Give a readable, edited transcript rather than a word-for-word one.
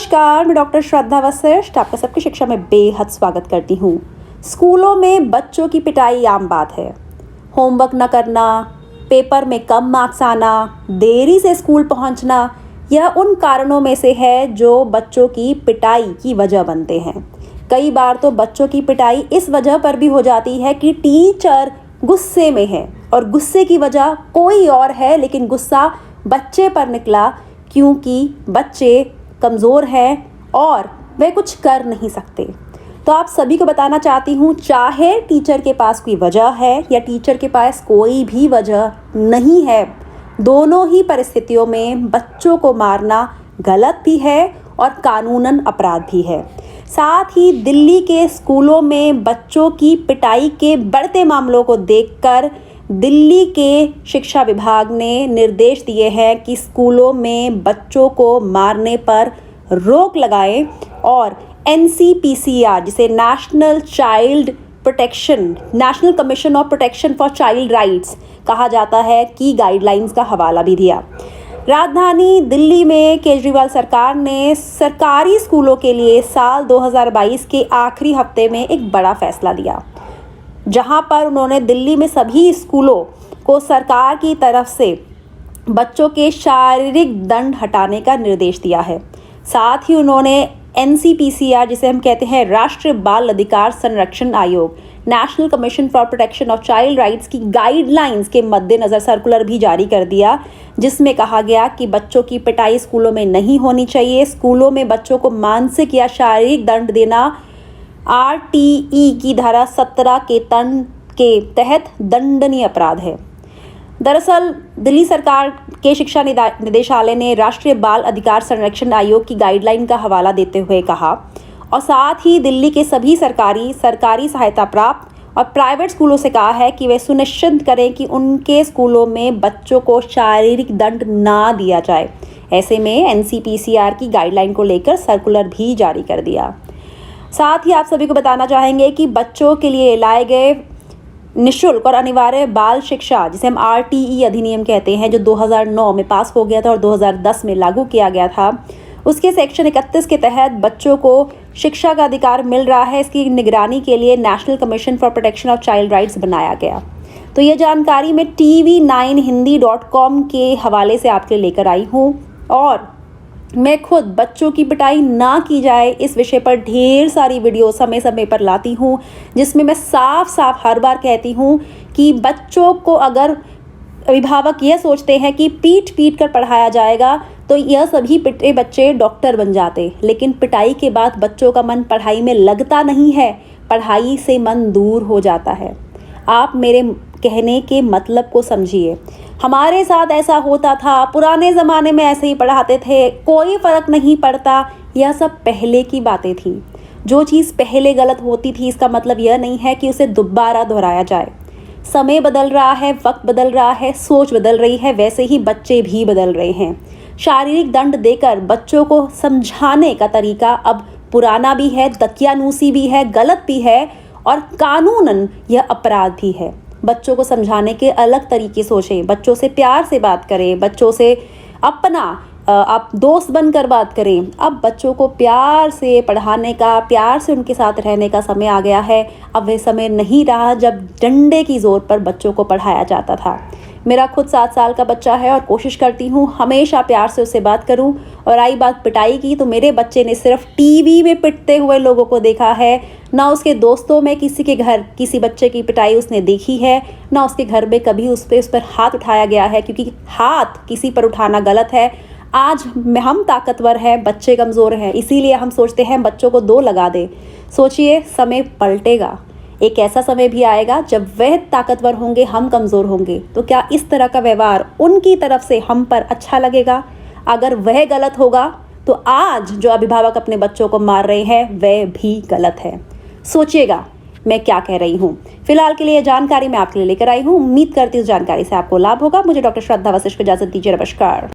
नमस्कार, मैं डॉक्टर श्रद्धा वशिष्ठ आपका सबकी शिक्षा में बेहद स्वागत करती हूँ। स्कूलों में बच्चों की पिटाई आम बात है। होमवर्क न करना, पेपर में कम मार्क्स आना, देरी से स्कूल पहुँचना, यह उन कारणों में से है जो बच्चों की पिटाई की वजह बनते हैं। कई बार तो बच्चों की पिटाई इस वजह पर भी हो जाती है कि टीचर गुस्से में है और गुस्से की वजह कोई और है, लेकिन गुस्सा बच्चे पर निकला क्योंकि बच्चे कमज़ोर हैं और वे कुछ कर नहीं सकते। तो आप सभी को बताना चाहती हूँ, चाहे टीचर के पास कोई वजह है या टीचर के पास कोई भी वजह नहीं है, दोनों ही परिस्थितियों में बच्चों को मारना गलत भी है और कानूनन अपराध भी है। साथ ही दिल्ली के स्कूलों में बच्चों की पिटाई के बढ़ते मामलों को देखकर दिल्ली के शिक्षा विभाग ने निर्देश दिए हैं कि स्कूलों में बच्चों को मारने पर रोक लगाएं और NCPCR, जिसे national commission of protection for child rights कहा जाता है, की गाइडलाइंस का हवाला भी दिया। राजधानी दिल्ली में केजरीवाल सरकार ने सरकारी स्कूलों के लिए साल 2022 के आखिरी हफ्ते में एक बड़ा फैसला लिया, जहां पर उन्होंने दिल्ली में सभी स्कूलों को सरकार की तरफ से बच्चों के शारीरिक दंड हटाने का निर्देश दिया है। साथ ही उन्होंने NCPCR, जिसे हम कहते हैं राष्ट्रीय बाल अधिकार संरक्षण आयोग, national commission for protection of child rights की गाइडलाइंस के मद्देनज़र सर्कुलर भी जारी कर दिया, जिसमें कहा गया कि बच्चों की पिटाई स्कूलों में नहीं होनी चाहिए। स्कूलों में बच्चों को मानसिक या शारीरिक दंड देना RTE की धारा 17 के तहत दंडनीय अपराध है। दरअसल दिल्ली सरकार के शिक्षा निदेशालय ने राष्ट्रीय बाल अधिकार संरक्षण आयोग की गाइडलाइन का हवाला देते हुए कहा और साथ ही दिल्ली के सभी सरकारी सहायता प्राप्त और प्राइवेट स्कूलों से कहा है कि वे सुनिश्चित करें कि उनके स्कूलों में बच्चों को शारीरिक दंड ना दिया जाए। ऐसे में NCPCR की गाइडलाइन को लेकर सर्कुलर भी जारी कर दिया। साथ ही आप सभी को बताना चाहेंगे कि बच्चों के लिए लाए गए निःशुल्क और अनिवार्य बाल शिक्षा, जिसे हम RTE अधिनियम कहते हैं, जो 2009 में पास हो गया था और 2010 में लागू किया गया था, उसके सेक्शन 31 के तहत बच्चों को शिक्षा का अधिकार मिल रहा है। इसकी निगरानी के लिए national commission for protection of child rights बनाया गया। तो ये जानकारी मैं TV9hindi.com के हवाले से आपके लिए लेकर आई हूँ और मैं खुद बच्चों की पिटाई ना की जाए इस विषय पर ढेर सारी वीडियो समय समय पर लाती हूँ, जिसमें मैं साफ साफ हर बार कहती हूँ कि बच्चों को अगर अभिभावक यह सोचते हैं कि पीट पीट कर पढ़ाया जाएगा तो यह सभी पिटे बच्चे डॉक्टर बन जाते, लेकिन पिटाई के बाद बच्चों का मन पढ़ाई में लगता नहीं है, पढ़ाई से मन दूर हो जाता है। आप मेरे कहने के मतलब को समझिए। हमारे साथ ऐसा होता था, पुराने ज़माने में ऐसे ही पढ़ाते थे, कोई फ़र्क नहीं पड़ता। यह सब पहले की बातें थी। जो चीज़ पहले गलत होती थी, इसका मतलब यह नहीं है कि उसे दोबारा दोहराया जाए। समय बदल रहा है, वक्त बदल रहा है, सोच बदल रही है, वैसे ही बच्चे भी बदल रहे हैं। शारीरिक दंड देकर बच्चों को समझाने का तरीका अब पुराना भी है, दकियानूसी भी है, गलत भी है और कानूनन यह अपराध भी है। बच्चों को समझाने के अलग तरीके सोचें, बच्चों से प्यार से बात करें, बच्चों से अपना आप दोस्त बनकर बात करें। अब बच्चों को प्यार से पढ़ाने का, प्यार से उनके साथ रहने का समय आ गया है। अब वह समय नहीं रहा जब डंडे की ज़ोर पर बच्चों को पढ़ाया जाता था। मेरा खुद 7 साल का बच्चा है और कोशिश करती हूँ हमेशा प्यार से उससे बात करूँ। और आई बात पिटाई की, तो मेरे बच्चे ने सिर्फ TV में पिटते हुए लोगों को देखा है, ना उसके दोस्तों में किसी के घर किसी बच्चे की पिटाई उसने देखी है, ना उसके घर में कभी उस पर हाथ उठाया गया है, क्योंकि हाथ किसी पर उठाना गलत है। आज हम ताकतवर हैं, बच्चे कमज़ोर हैं, इसीलिए हम सोचते हैं बच्चों को 2 लगा दें। सोचिए, समय पलटेगा। एक ऐसा समय भी आएगा जब वह ताकतवर होंगे, हम कमज़ोर होंगे। तो क्या इस तरह का व्यवहार उनकी तरफ से हम पर अच्छा लगेगा? अगर वह गलत होगा तो आज जो अभिभावक अपने बच्चों को मार रहे हैं वह भी गलत है। सोचिएगा मैं क्या कह रही हूँ। फिलहाल के लिए जानकारी मैं आपके लिए लेकर आई हूँ। उम्मीद करती हूँ जानकारी से आपको लाभ होगा। मुझे डॉक्टर श्रद्धा वशिष्ठ को इजाज़त दीजिए। नमस्कार।